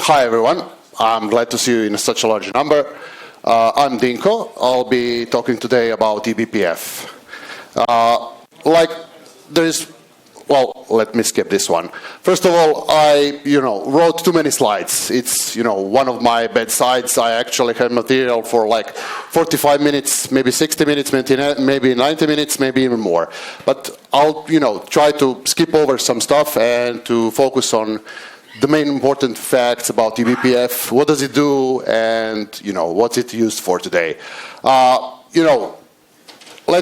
Hi everyone, I'm glad to see you in such a large number. I'm Dinko. I'll be talking today about eBPF. Let me skip this one. First of all, I wrote too many slides. It's one of my bad sides. I actually had material for like 45 minutes, maybe 60 minutes, maybe 90 minutes, maybe even more. But I'll try to skip over some stuff and to focus on the main important facts about eBPF. What does it do, and what's it used for today? Let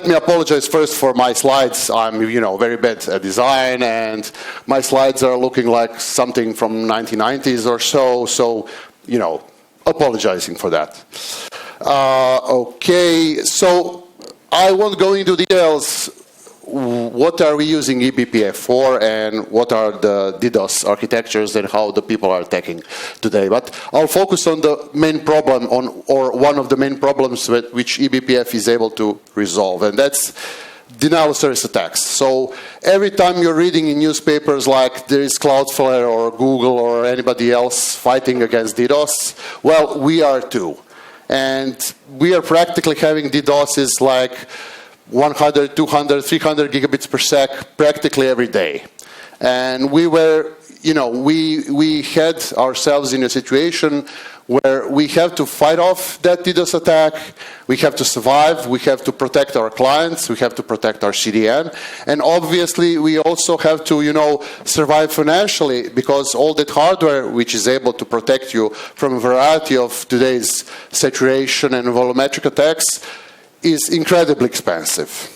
me apologize first for my slides. I'm, very bad at design, and my slides are looking like something from 1990s or so. So, apologizing for that. Okay, so I won't go into details. What are we using eBPF for, and what are the DDoS architectures and how the people are attacking today? But I'll focus on the main problem, or one of the main problems which eBPF is able to resolve, and that's denial of service attacks. So every time you're reading in newspapers like there is Cloudflare or Google or anybody else fighting against DDoS, well, we are too. And we are practically having DDoSes like 100, 200, 300 gigabits per sec practically every day. And we were, we had ourselves in a situation where we have to fight off that DDoS attack, we have to survive, we have to protect our clients, we have to protect our CDN, and obviously we also have to, survive financially, because all that hardware which is able to protect you from a variety of today's saturation and volumetric attacks is incredibly expensive.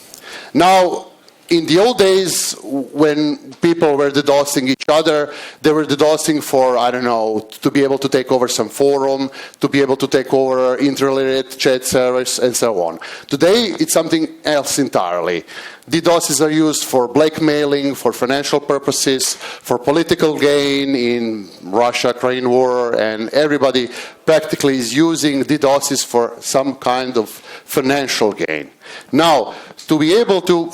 Now, in the old days, when people were DDoSing each other, they were DDoSing for, I don't know, to be able to take over some forum, to be able to take over interrelated chat servers, and so on. Today, it's something else entirely. DDoSes are used for blackmailing, for financial purposes, for political gain in Russia-Ukraine war, and everybody practically is using DDoSes for some kind of financial gain. Now, to be able to,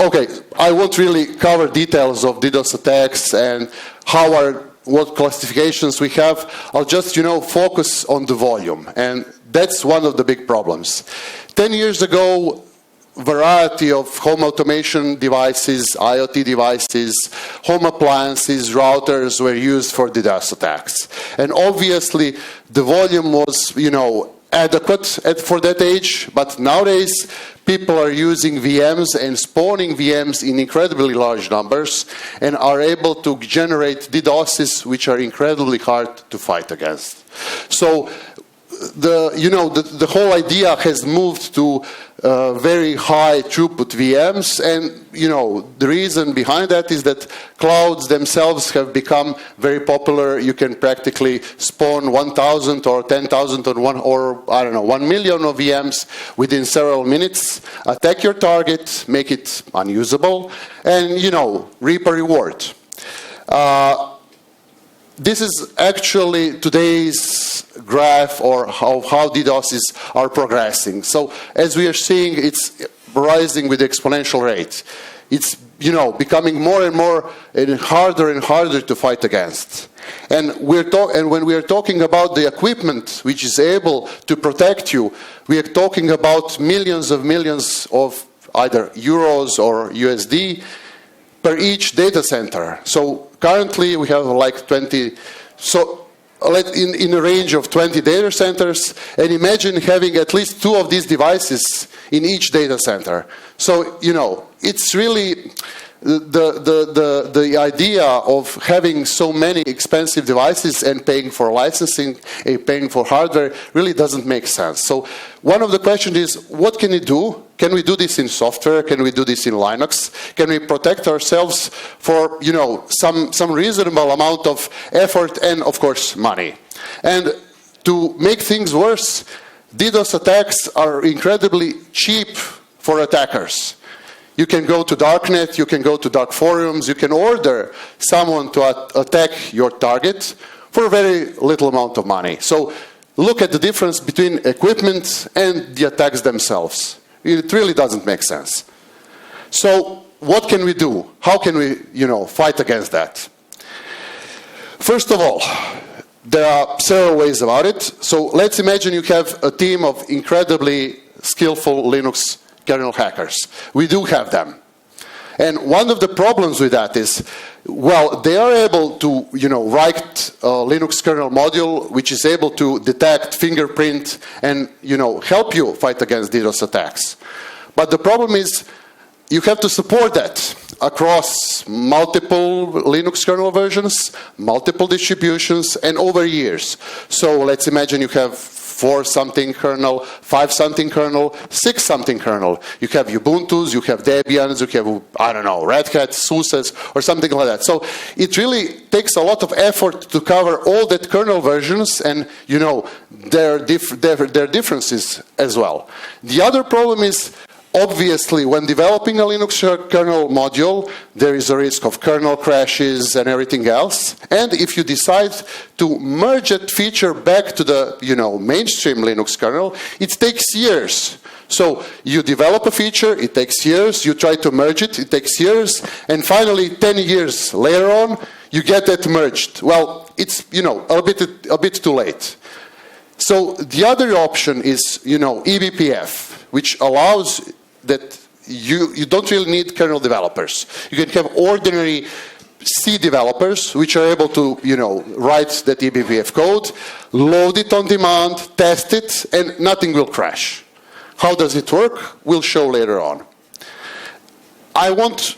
I won't really cover details of DDoS attacks and what classifications we have. I'll just, focus on the volume, and that's one of the big problems. 10 years ago, variety of home automation devices, IoT devices, home appliances, routers were used for DDoS attacks. And obviously, the volume was, adequate for that age, but nowadays, people are using VMs and spawning VMs in incredibly large numbers and are able to generate DDoSes which are incredibly hard to fight against. So the whole idea has moved to very high throughput VMs, and the reason behind that is that clouds themselves have become very popular. You can practically spawn 1,000 or 10,000 on 1 million of VMs within several minutes, attack your target, make it unusable, and reap a reward. This is actually today's graph or how DDoSes are progressing. So as we are seeing, it's rising with exponential rate. It's becoming more and more and harder to fight against. And when we are talking about the equipment which is able to protect you, we are talking about millions of either euros or USD per each data center. So currently we have like 20, so in a range of 20 data centers, and imagine having at least 2 of these devices in each data center. So, it's really the idea of having so many expensive devices and paying for licensing and paying for hardware really doesn't make sense. So one of the questions is, what can it do? Can we do this in software? Can we do this in Linux? Can we protect ourselves for some reasonable amount of effort and, of course, money? And to make things worse, DDoS attacks are incredibly cheap for attackers. You can go to darknet, you can go to dark forums, you can order someone to attack your target for a very little amount of money. So look at the difference between equipment and the attacks themselves. It really doesn't make sense. So what can we do? How can we, fight against that? First of all, There are several ways about it. So let's imagine you have a team of incredibly skillful Linux kernel hackers. We do have them. And one of the problems with that is, well, they are able to, write a Linux kernel module which is able to detect fingerprint and, help you fight against DDoS attacks. But the problem is, you have to support that across multiple Linux kernel versions, multiple distributions, and over years. So let's imagine you have 4-something kernel, 5-something kernel, 6-something kernel. You have Ubuntu's, you have Debian's, you have, I don't know, Red Hat, SUSE's, or something like that. So it really takes a lot of effort to cover all that kernel versions and, their differences as well. The other problem is, obviously, when developing a Linux kernel module, there is a risk of kernel crashes and everything else. And if you decide to merge that feature back to the, mainstream Linux kernel, it takes years. So you develop a feature, it takes years. You try to merge it, it takes years. And finally, 10 years later on, you get that merged. Well, it's, a bit too late. So the other option is, eBPF, which allows that you don't really need kernel developers. You can have ordinary C developers which are able to, write that eBPF code, load it on demand, test it, and nothing will crash. How does it work? We'll show later on. I won't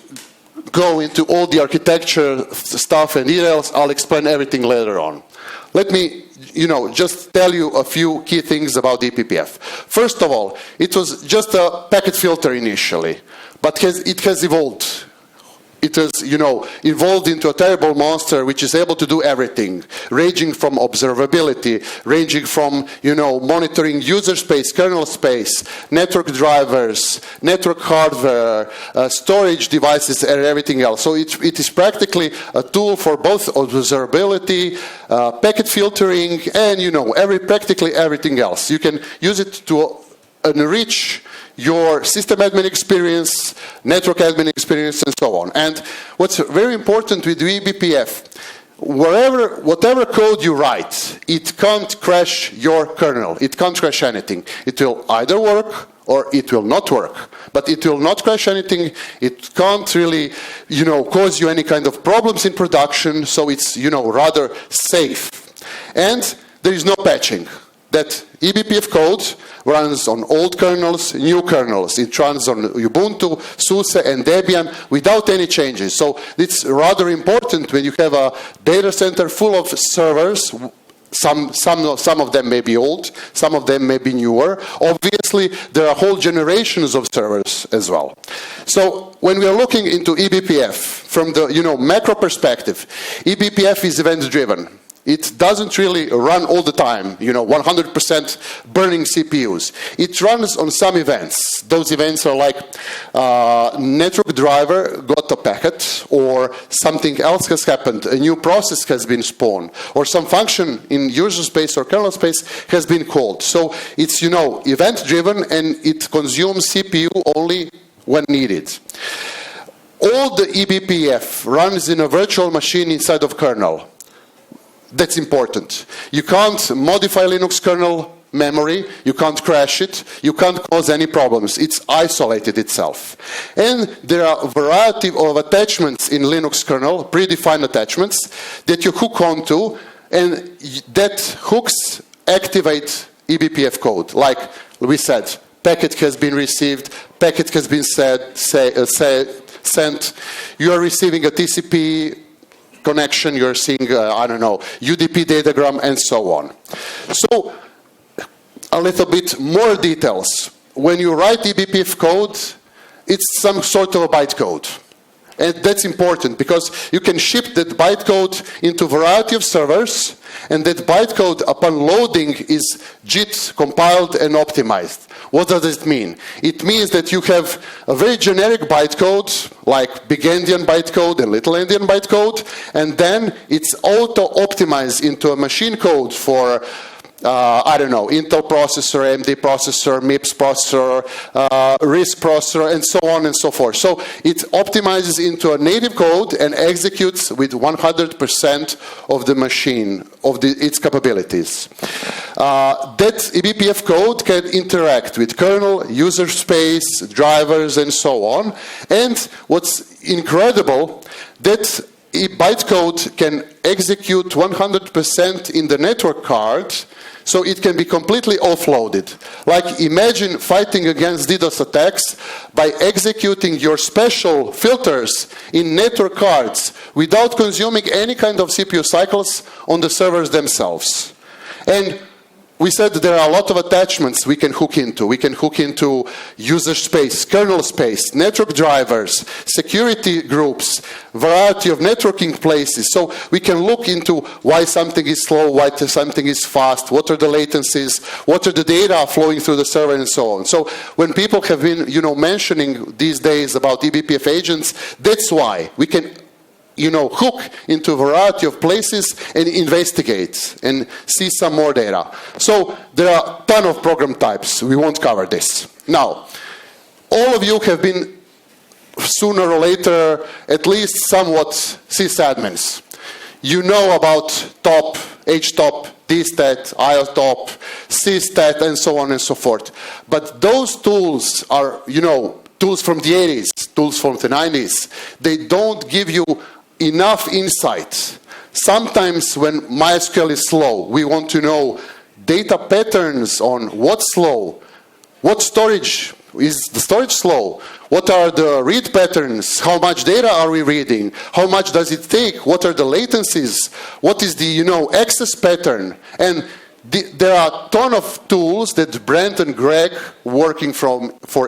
go into all the architecture stuff and details. I'll explain everything later on. Let me just tell you a few key things about eBPF. First of all, it was just a packet filter initially, but it has evolved. It has, evolved into a terrible monster which is able to do everything, ranging from observability, ranging from, monitoring user space, kernel space, network drivers, network hardware, storage devices, and everything else. So it is practically a tool for both observability, packet filtering, and, practically everything else. You can use it to enrich your system admin experience, network admin experience, and so on. And what's very important with eBPF, whatever code you write, it can't crash your kernel. It can't crash anything. It will either work or it will not work. But it will not crash anything. It can't really, cause you any kind of problems in production. So it's, rather safe. And there is no patching. That eBPF code runs on old kernels, new kernels. It runs on Ubuntu, SUSE, and Debian without any changes. So it's rather important when you have a data center full of servers. Some of them may be old, some of them may be newer. Obviously, there are whole generations of servers as well. So when we are looking into eBPF from the macro perspective, eBPF is event-driven. It doesn't really run all the time, 100% burning CPUs. It runs on some events. Those events are like network driver got a packet, or something else has happened, a new process has been spawned, or some function in user space or kernel space has been called. So it's, event-driven, and it consumes CPU only when needed. All the eBPF runs in a virtual machine inside of kernel. That's important. You can't modify Linux kernel memory, you can't crash it, you can't cause any problems. It's isolated itself. And there are a variety of attachments in Linux kernel, predefined attachments, that you hook onto, and that hooks activate eBPF code. Like we said, packet has been received, packet has been sent, you are receiving a TCP connection, you're seeing, UDP datagram, and so on. So, a little bit more details. When you write eBPF code, it's some sort of a bytecode. And that's important because you can ship that bytecode into a variety of servers, and that bytecode, upon loading, is JIT compiled and optimized. What does it mean? It means that you have a very generic bytecode, like big endian bytecode and little endian bytecode, and then it's auto-optimized into a machine code for I don't know, Intel processor, AMD processor, MIPS processor, RISC processor, and so on and so forth. So it optimizes into a native code and executes with 100% of the machine, of its capabilities. That eBPF code can interact with kernel, user space, drivers, and so on. And what's incredible, that bytecode can execute 100% in the network card, so it can be completely offloaded. Like, imagine fighting against DDoS attacks by executing your special filters in network cards without consuming any kind of CPU cycles on the servers themselves. And we said there are a lot of attachments we can hook into. We can hook into user space, kernel space, network drivers, security groups, variety of networking places. So we can look into why something is slow, why something is fast, what are the latencies, what are the data flowing through the server, and so on. So when people have been, mentioning these days about eBPF agents, that's why we can hook into a variety of places and investigate and see some more data. So there are a ton of program types. We won't cover this. Now, all of you have been, sooner or later, at least somewhat sysadmins. You know about TOP, HTOP, DStat, IOTOP, CStat, and so on and so forth. But those tools are, tools from the 80s, tools from the 90s. They don't give you enough insight. Sometimes when MySQL is slow, we want to know data patterns on what's slow, what storage, is the storage slow, what are the read patterns, how much data are we reading, how much does it take, what are the latencies, what is the access pattern. And there are a ton of tools that Brent and Greg, working for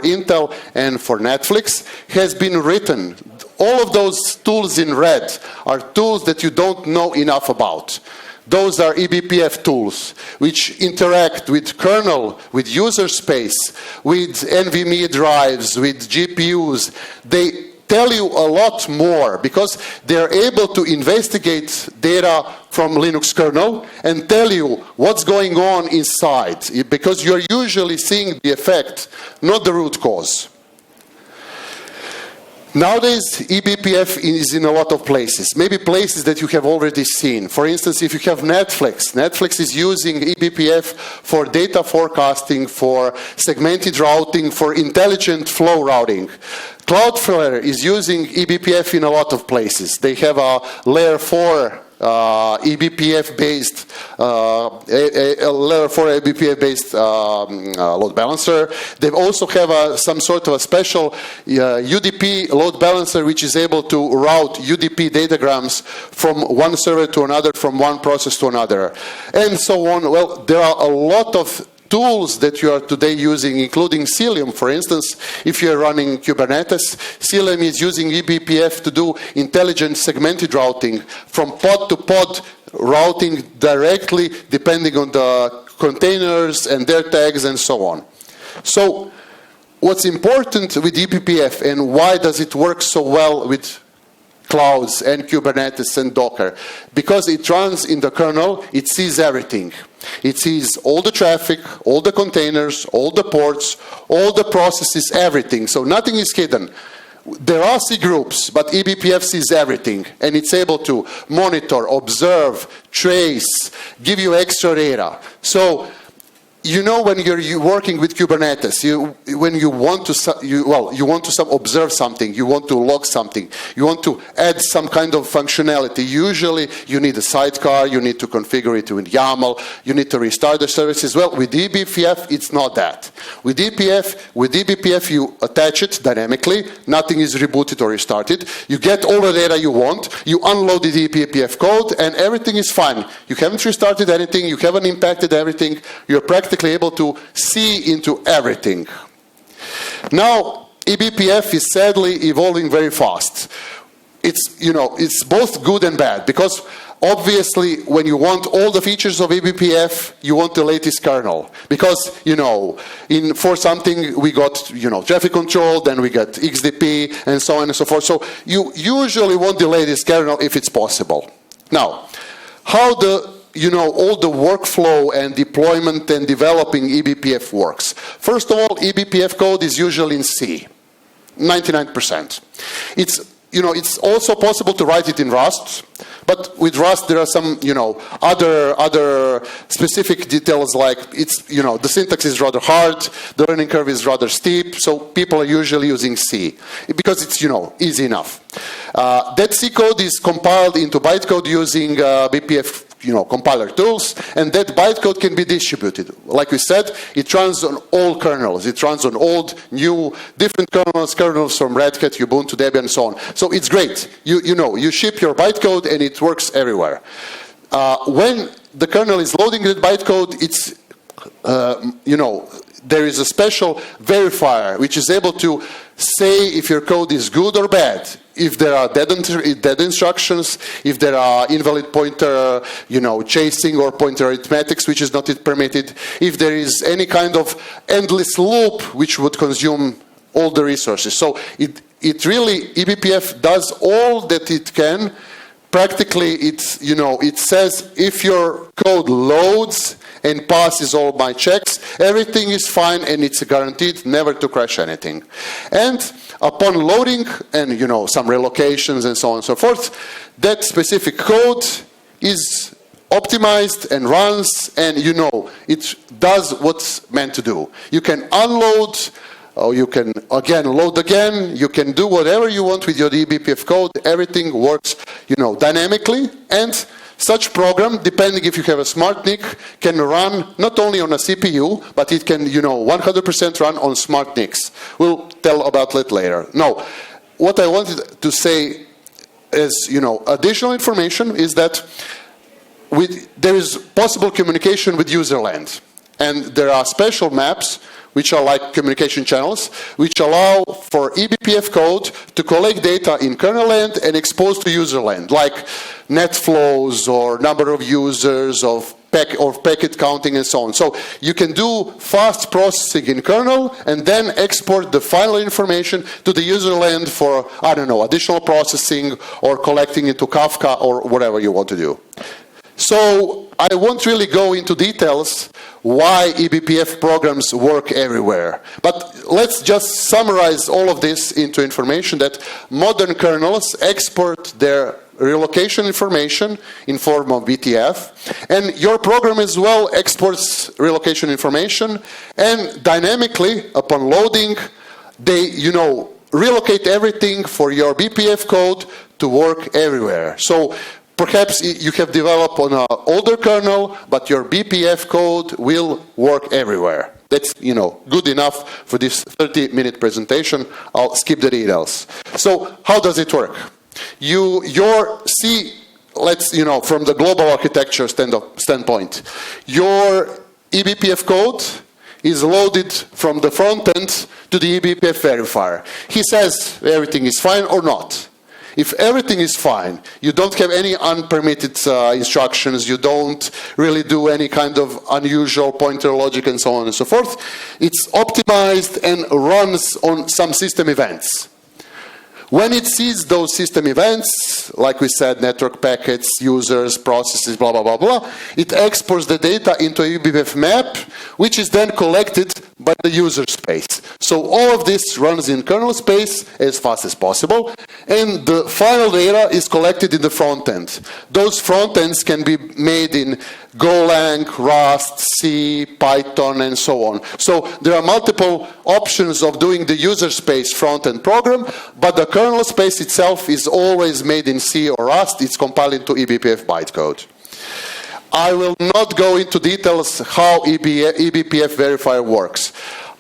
Intel and for Netflix, has been written. All of those tools in red are tools that you don't know enough about. Those are eBPF tools, which interact with kernel, with user space, with NVMe drives, with GPUs. They tell you a lot more because they're able to investigate data from Linux kernel and tell you what's going on inside, because you're usually seeing the effect, not the root cause. Nowadays, eBPF is in a lot of places, maybe places that you have already seen. For instance, if you have Netflix is using eBPF for data forecasting, for segmented routing, for intelligent flow routing. Cloudflare is using eBPF in a lot of places. They have a layer 4 eBPF-based layer 4 eBPF-based load balancer. They also have some sort of a special UDP load balancer which is able to route UDP datagrams from one server to another, from one process to another, and so on. Well, there are a lot of tools that you are today using, including Cilium, for instance. If you're running Kubernetes, Cilium is using eBPF to do intelligent segmented routing from pod to pod routing directly depending on the containers and their tags and so on. So what's important with eBPF and why does it work so well with clouds and Kubernetes and Docker? Because it runs in the kernel, it sees everything. It sees all the traffic, all the containers, all the ports, all the processes, everything. So nothing is hidden. There are C groups, but eBPF sees everything. And it's able to monitor, observe, trace, give you extra data. So when you're working with Kubernetes, when you want to observe something, you want to log something, you want to add some kind of functionality. Usually, you need a sidecar, you need to configure it with YAML, you need to restart the services. Well, with eBPF, it's not that. With eBPF, you attach it dynamically. Nothing is rebooted or restarted. You get all the data you want. You unload the eBPF code, and everything is fine. You haven't restarted anything. You haven't impacted everything. You're practically able to see into everything. Now, eBPF is sadly evolving very fast. It's both good and bad, because obviously when you want all the features of eBPF, you want the latest kernel. Because, for something we got, traffic control, then we got XDP, and so on and so forth. So you usually want the latest kernel if it's possible. Now, how the all the workflow and deployment and developing eBPF works. First of all, eBPF code is usually in C, 99%. It's also possible to write it in Rust, but with Rust there are some, other specific details, like the syntax is rather hard, the learning curve is rather steep, so people are usually using C because it's, easy enough. That C code is compiled into bytecode using BPF compiler tools, and that bytecode can be distributed. Like we said, it runs on all kernels. It runs on old, new, different kernels from Red Hat, Ubuntu, Debian, and so on. So it's great. You ship your bytecode and it works everywhere. When the kernel is loading that bytecode, it's, there is a special verifier which is able to say if your code is good or bad, if there are dead instructions, if there are invalid pointer, chasing or pointer arithmetics, which is not permitted, if there is any kind of endless loop which would consume all the resources. So it really, eBPF does all that it can. Practically, it says if your code loads and passes all my checks, everything is fine and it's guaranteed never to crash anything. And upon loading and some relocations and so on and so forth, that specific code is optimized and runs, and it does what's meant to do. You can unload, or you can load again. You can do whatever you want with your eBPF code. Everything works dynamically, and such program, depending if you have a smart NIC, can run not only on a CPU, but it can 100% run on smart NICs. We'll tell about that later. Now, what I wanted to say as additional information is that there is possible communication with user land, and there are special maps which are like communication channels, which allow for eBPF code to collect data in kernel land and expose to user land, like net flows or number of users or packet counting and so on. So you can do fast processing in kernel and then export the final information to the user land for, additional processing or collecting into Kafka or whatever you want to do. So I won't really go into details why eBPF programs work everywhere. But let's just summarize all of this into information that modern kernels export their relocation information in form of BTF, and your program as well exports relocation information, and dynamically, upon loading, they, relocate everything for your BPF code to work everywhere. So perhaps you have developed on an older kernel, but your BPF code will work everywhere. That's, good enough for this 30-minute presentation. I'll skip the details. So how does it work? Your C, from the global architecture standpoint, your eBPF code is loaded from the front end to the eBPF verifier. He says everything is fine or not. If everything is fine, you don't have any unpermitted instructions, you don't really do any kind of unusual pointer logic and so on and so forth, it's optimized and runs on some system events. When it sees those system events, like we said, network packets, users, processes, blah, blah, blah, blah, it exports the data into a eBPF map, which is then collected by the user space. So all of this runs in kernel space as fast as possible, and the final data is collected in the front end. Those front ends can be made in Golang, Rust, C, Python, and so on. So there are multiple options of doing the user space front-end program, but the kernel space itself is always made in C or Rust. It's compiled into eBPF bytecode. I will not go into details how eBPF verifier works.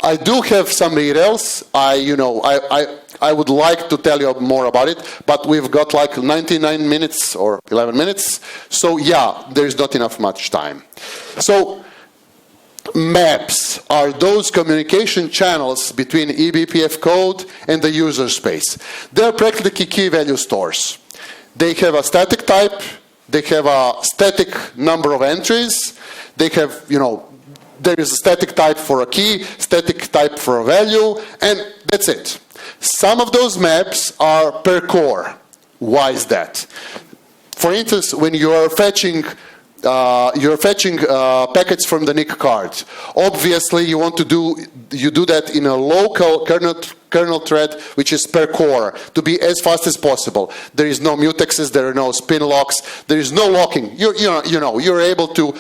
I do have some details. I would like to tell you more about it, but we've got like 99 minutes or 11 minutes. So yeah, there's not enough much time. So maps are those communication channels between eBPF code and the user space. They're practically key value stores. They have a static type. They have a static number of entries. They have, there is a static type for a key, static type for a value, and that's it. Some of those maps are per core. Why is that? For instance, when you are fetching packets from the NIC card. Obviously, you do that in a local kernel thread, which is per core, to be as fast as possible. There is no mutexes, there are no spin locks, there is no locking. You're able to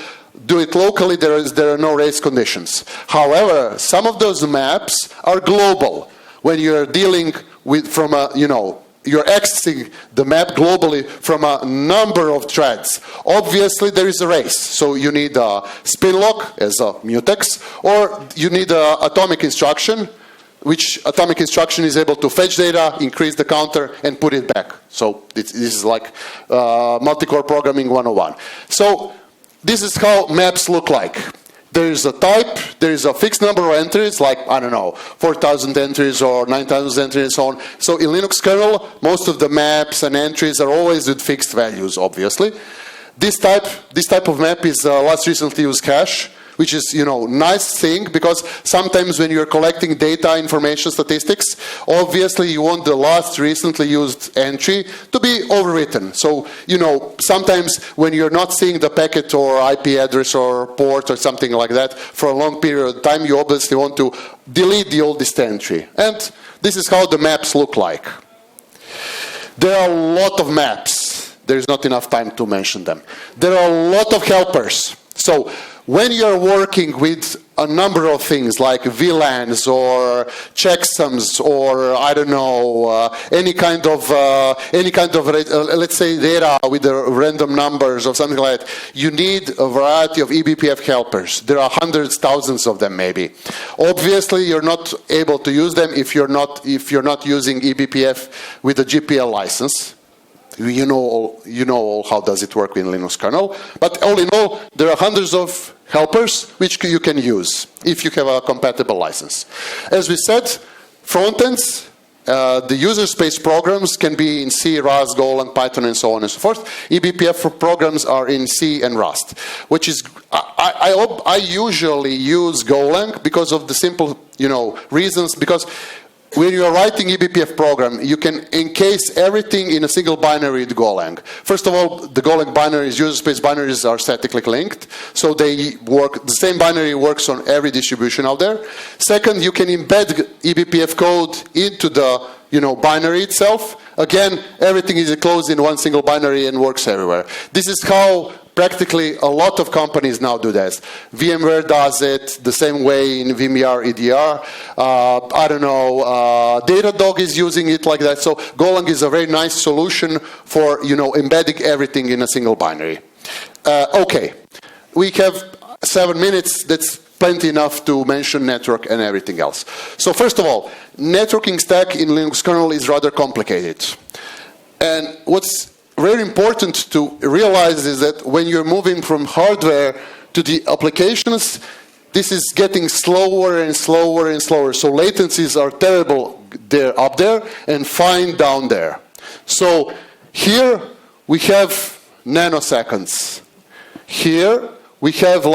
do it locally. There are no race conditions. However, some of those maps are global. When you're dealing with you're accessing the map globally from a number of threads. Obviously, there is a race. So you need a spin lock as a mutex, or you need an atomic instruction, which atomic instruction is able to fetch data, increase the counter, and put it back. So this is like multi-core programming 101. So this is how maps look like. There is a type, there is a fixed number of entries, like, I don't know, 4,000 entries or 9,000 entries and so on. So in Linux kernel, most of the maps and entries are always with fixed values, obviously. This type of map is last recently used cache, which is, nice thing, because sometimes when you're collecting data, information, statistics, obviously you want the last recently used entry to be overwritten. So, sometimes when you're not seeing the packet or IP address or port or something like that for a long period of time, you obviously want to delete the oldest entry. And this is how the maps look like. There are a lot of maps. There's not enough time to mention them. There are a lot of helpers. So, when you're working with a number of things like VLANs or checksums or I don't know any kind of let's say data with the random numbers or something like that, you need a variety of eBPF helpers. There are hundreds, thousands of them maybe. Obviously, you're not able to use them if you're not using eBPF with a GPL license. You know how does it work in Linux kernel. But all in all, there are hundreds of helpers which you can use if you have a compatible license. As we said, frontends, the user space programs can be in C, Rust, Golang, Python, and so on and so forth. eBPF programs are in C and Rust, which is, I usually use Golang because of the simple, reasons, because when you are writing eBPF program, you can encase everything in a single binary with Golang. First of all, the Golang binaries, user space binaries, are statically linked, so they work. The same binary works on every distribution out there. Second, you can embed eBPF code into the binary itself. Again, everything is enclosed in one single binary and works everywhere. This is how practically a lot of companies now do this. VMware does it the same way in VMware EDR. Datadog is using it like that. So Golang is a very nice solution for embedding everything in a single binary. Okay, we have 7 minutes. That's plenty enough to mention network and everything else. So first of all, networking stack in Linux kernel is rather complicated. And what's very important to realize is that when you're moving from hardware to the applications, this is getting slower and slower and slower. So latencies are terrible there up there and fine down there. So here we have nanoseconds. Here we have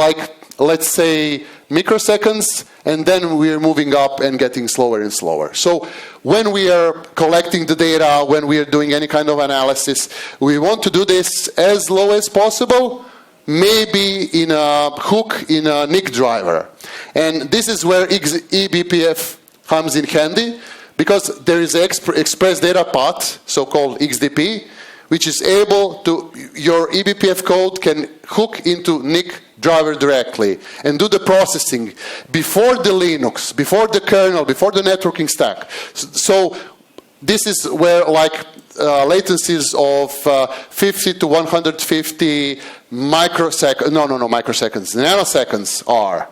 let's say microseconds, and then we're moving up and getting slower and slower. So when we are collecting the data, when we are doing any kind of analysis, we want to do this as low as possible, maybe in a hook in a NIC driver. And this is where eBPF comes in handy, because there is an express data path, so-called XDP, which is able to, your eBPF code can hook into NIC driver directly and do the processing before the Linux, before the kernel, before the networking stack. So this is where latencies of 50 to 150 nanoseconds are.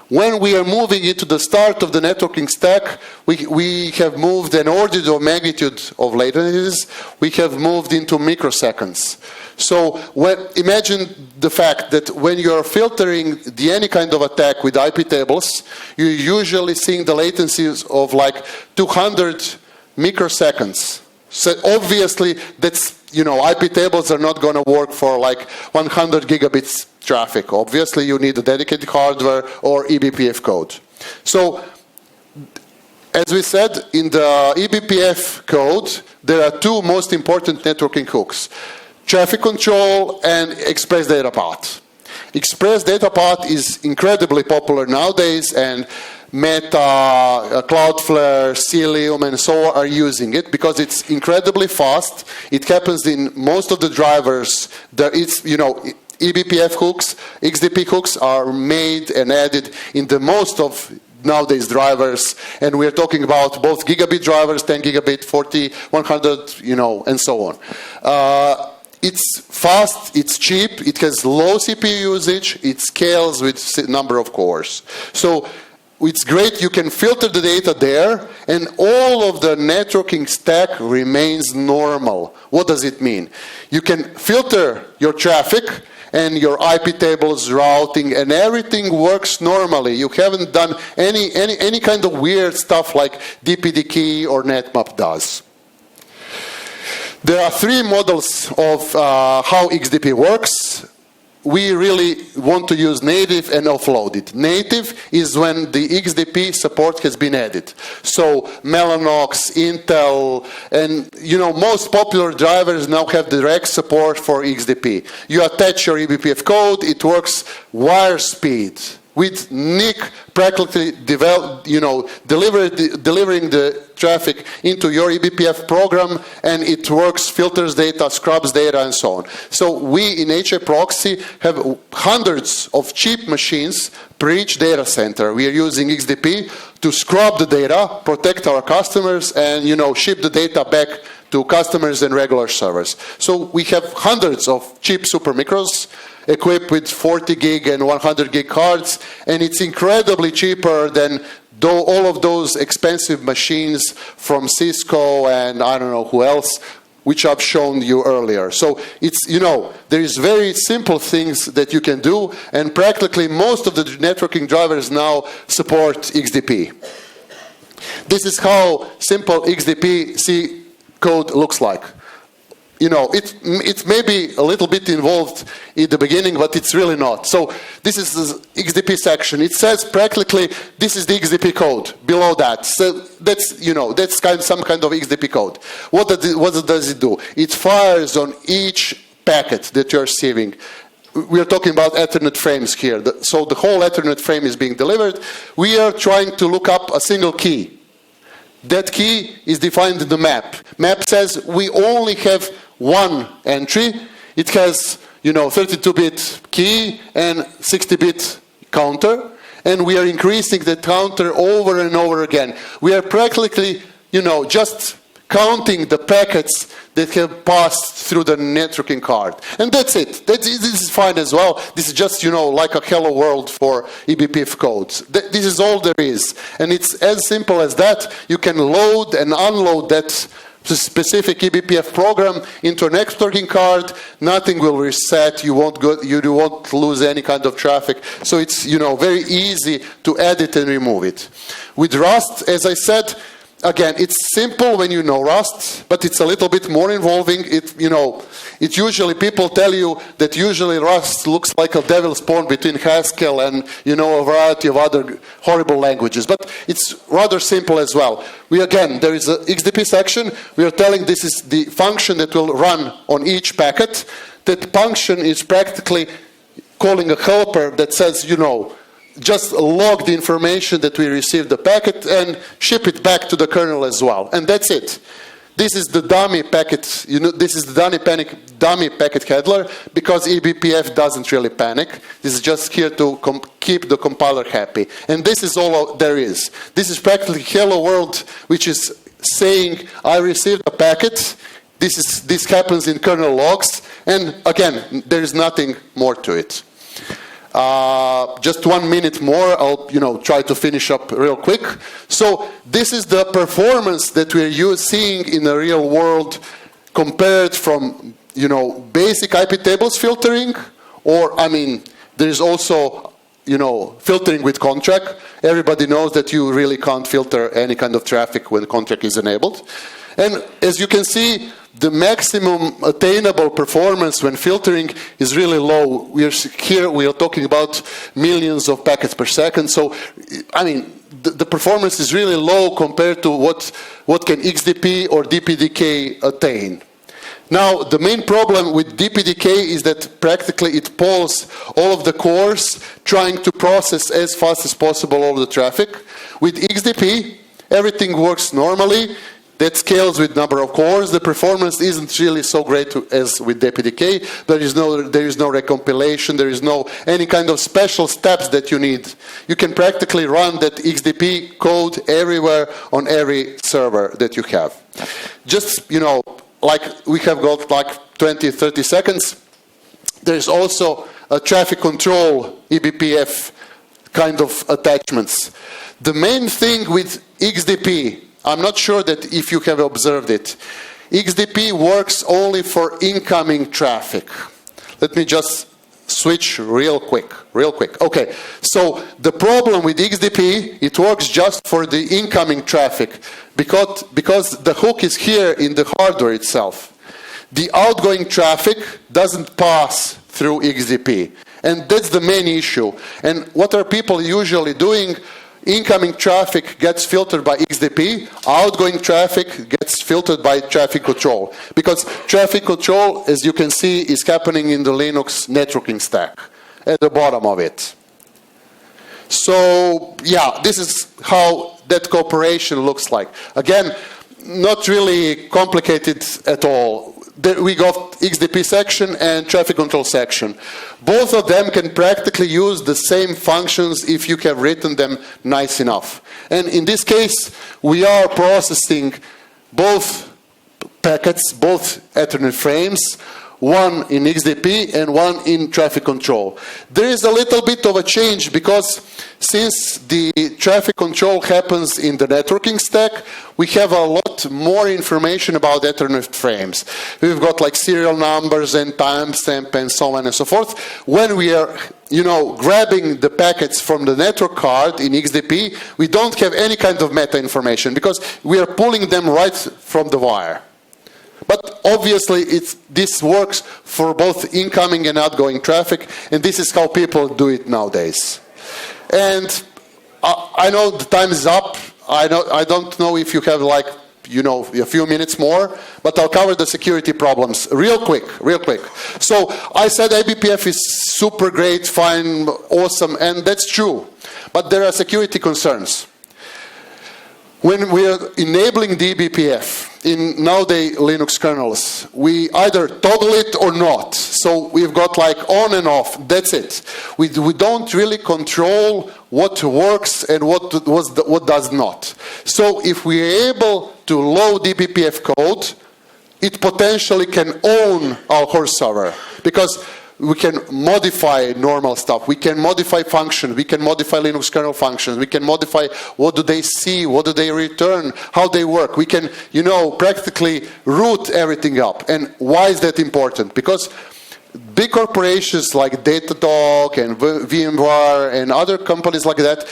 When we are moving into the start of the networking stack, we have moved an order of magnitude of latencies. We have moved into microseconds. So imagine the fact that when you're filtering any kind of attack with IP tables, you're usually seeing the latencies of 200 microseconds. So obviously, that's, IP tables are not going to work for 100 gigabits traffic. Obviously, you need a dedicated hardware or eBPF code. So, as we said, in the eBPF code, there are two most important networking hooks. traffic control, and express data path. Express data path is incredibly popular nowadays, and Meta, Cloudflare, Cilium, and so on are using it because it's incredibly fast. It happens in most of the drivers. eBPF hooks, XDP hooks are made and added in the most of nowadays drivers, and we're talking about both gigabit drivers, 10 gigabit, 40, 100, and so on. It's fast, it's cheap, it has low CPU usage, it scales with number of cores. So it's great, you can filter the data there, and all of the networking stack remains normal. What does it mean? You can filter your traffic, and your IP tables, routing, and everything works normally. You haven't done any kind of weird stuff like DPDK or NetMap does. There are three models of how XDP works. We really want to use native and offloaded. Native is when the XDP support has been added. So Mellanox, Intel, and most popular drivers now have direct support for XDP. You attach your eBPF code, it works wire speed with NIC practically delivering the traffic into your eBPF program, and it works, filters data, scrubs data, and so on. So we in HAProxy have hundreds of cheap machines per each data center. We are using XDP to scrub the data, protect our customers, and ship the data back to customers and regular servers. So we have hundreds of cheap supermicros equipped with 40 gig and 100 gig cards, and it's incredibly cheaper than all of those expensive machines from Cisco and I don't know who else, which I've shown you earlier. So it's, there is very simple things that you can do, and practically most of the networking drivers now support XDP. This is how simple XDP C code looks like. It may be a little bit involved in the beginning, but it's really not. So this is the XDP section. It says practically this is the XDP code below that. So that's some kind of XDP code. What does it do? It fires on each packet that you're receiving. We are talking about Ethernet frames here. So the whole Ethernet frame is being delivered. We are trying to look up a single key. That key is defined in the map. Map says we only have one entry. It has, 32-bit key and 60-bit counter, and we are increasing the counter over and over again. We are practically, just counting the packets that have passed through the networking card. And that's it. This is fine as well. This is just, like a hello world for eBPF codes. This is all there is. And it's as simple as that. You can load and unload that specific eBPF program into an networking card. Nothing will reset. You won't lose any kind of traffic. So it's, very easy to edit and remove it. With Rust, as I said, again, it's simple when you know Rust, but it's a little bit more involving. It usually, people tell you that usually Rust looks like a devil's pawn between Haskell and, a variety of other horrible languages. But it's rather simple as well. There is a XDP section. We are telling this is the function that will run on each packet. That function is practically calling a helper that says, just log the information that we received the packet and ship it back to the kernel as well. And that's it. This is the dummy packet, this is the dummy packet handler, because eBPF doesn't really panic. This is just here to keep the compiler happy. And this is all there is. This is practically hello world, which is saying, I received a packet, this happens in kernel logs, and again, there is nothing more to it. Just 1 minute more, I'll try to finish up real quick. So this is the performance that we're seeing in the real world compared from basic IP tables filtering, or there is also filtering with contract. Everybody knows that you really can't filter any kind of traffic when contract is enabled. And as you can see, the maximum attainable performance when filtering is really low. We are talking about millions of packets per second. So, the performance is really low compared to what can XDP or DPDK attain. Now, the main problem with DPDK is that practically it pulls all of the cores, trying to process as fast as possible all the traffic. With XDP, everything works normally. That scales with number of cores. The performance isn't really so great as with DPDK. There is no recompilation. There is no any kind of special steps that you need. You can practically run that XDP code everywhere on every server that you have. Just, you know, like we have got like 20, 30 seconds. There's also a traffic control eBPF kind of attachments. The main thing with XDP, I'm not sure that if you have observed it, XDP works only for incoming traffic. Let me just switch real quick. Okay, so the problem with XDP, it works just for the incoming traffic because the hook is here in the hardware itself. The outgoing traffic doesn't pass through XDP, and that's the main issue. And what are people usually doing? Incoming traffic gets filtered by XDP, outgoing traffic gets filtered by traffic control. Because traffic control, as you can see, is happening in the Linux networking stack, at the bottom of it. So, yeah, this is how that cooperation looks like. Again, not really complicated at all. We got XDP section and traffic control section. Both of them can practically use the same functions if you have written them nice enough. And in this case, we are processing both packets, both Ethernet frames, one in XDP and one in traffic control. There is a little bit of a change because since the traffic control happens in the networking stack, we have a lot more information about Ethernet frames. We've got like serial numbers and timestamp and so on and so forth. When we are, you know, grabbing the packets from the network card in XDP, we don't have any kind of meta information because we are pulling them right from the wire. But obviously, this works for both incoming and outgoing traffic, and this is how people do it nowadays. And I know the time is up. I don't know if you have like, you know, a few minutes more, but I'll cover the security problems real quick. So I said eBPF is super great, fine, awesome, and that's true. But there are security concerns. When we are enabling the eBPF in nowadays Linux kernels, we either toggle it or not. So we've got like on and off, that's it. We don't really control what works and what does not. So if we're able to load eBPF code, it potentially can own our core server. Because we can modify normal stuff. We can modify functions. We can modify Linux kernel functions. We can modify what do they see, what do they return, how they work. We can, you know, practically root everything up. And why is that important? Because big corporations like Datadog and VMware and other companies like that,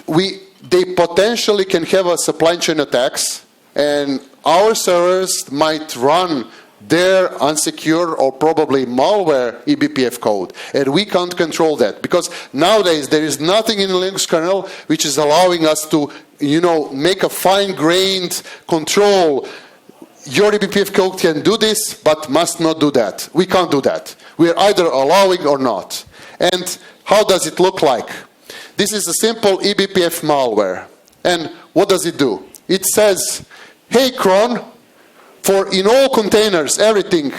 they potentially can have a supply chain attacks, and our servers might run their unsecure or probably malware eBPF code, and we can't control that because nowadays there is nothing in the Linux kernel which is allowing us to, you know, make a fine-grained control. Your eBPF code can do this, but must not do that. We can't do that. We are either allowing or not. And how does it look like? This is a simple eBPF malware. And what does it do? It says, hey, cron, for in all containers, everything,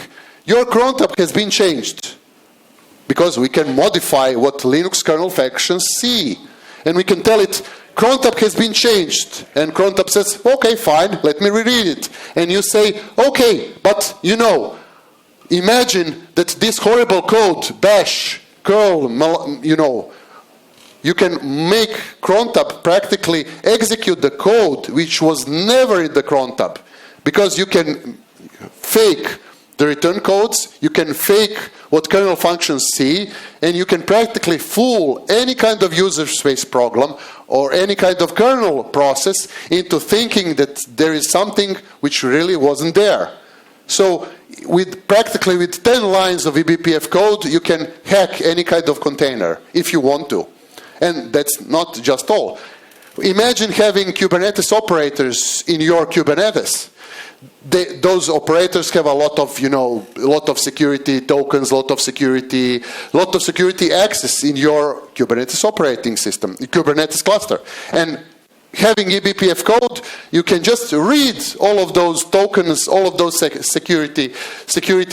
your cron tab has been changed. Because we can modify what Linux kernel functions see. And we can tell it, cron tab has been changed. And cron tab says, okay, fine, let me reread it. And you say, okay, but you know, imagine that this horrible code, bash, curl, you know, you can make cron tab practically execute the code which was never in the cron tab. Because you can fake the return codes, you can fake what kernel functions see, and you can practically fool any kind of user space program or any kind of kernel process into thinking that there is something which really wasn't there. So practically with 10 lines of eBPF code, you can hack any kind of container if you want to. And that's not just all. Imagine having Kubernetes operators in your Kubernetes. those operators have a lot of, a lot of security tokens, a lot of security access in your Kubernetes operating system, Kubernetes cluster. And having eBPF code, you can just read all of those tokens, all of those security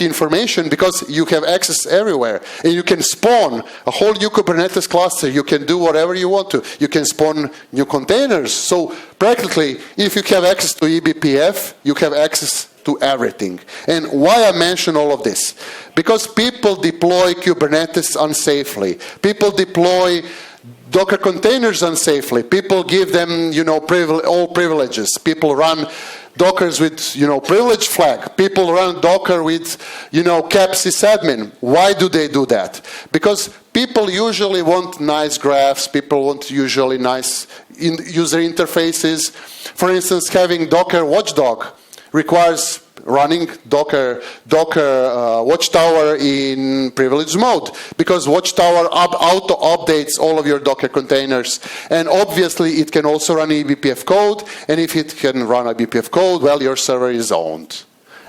information, because you have access everywhere. And you can spawn a whole new Kubernetes cluster. You can do whatever you want to. You can spawn new containers. So practically, if you have access to eBPF, you have access to everything. And why I mention all of this? Because people deploy Kubernetes unsafely. People deploy Docker containers unsafely. People give them, all privileges. People run Dockers with, privilege flag. People run Docker with, cap sysadmin. Why do they do that? Because people usually want nice graphs. People want usually nice user interfaces. For instance, having Docker Watchdog requires running Docker Watchtower in privileged mode, because Watchtower auto updates all of your Docker containers, and obviously it can also run eBPF code, and if it can run eBPF code, well, your server is owned.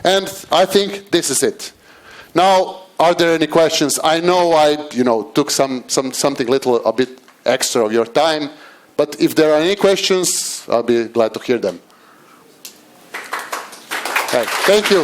And I think this is it. Now, are there any questions? I know I took something a bit extra of your time, but if there are any questions, I'll be glad to hear them. Right. Thank you.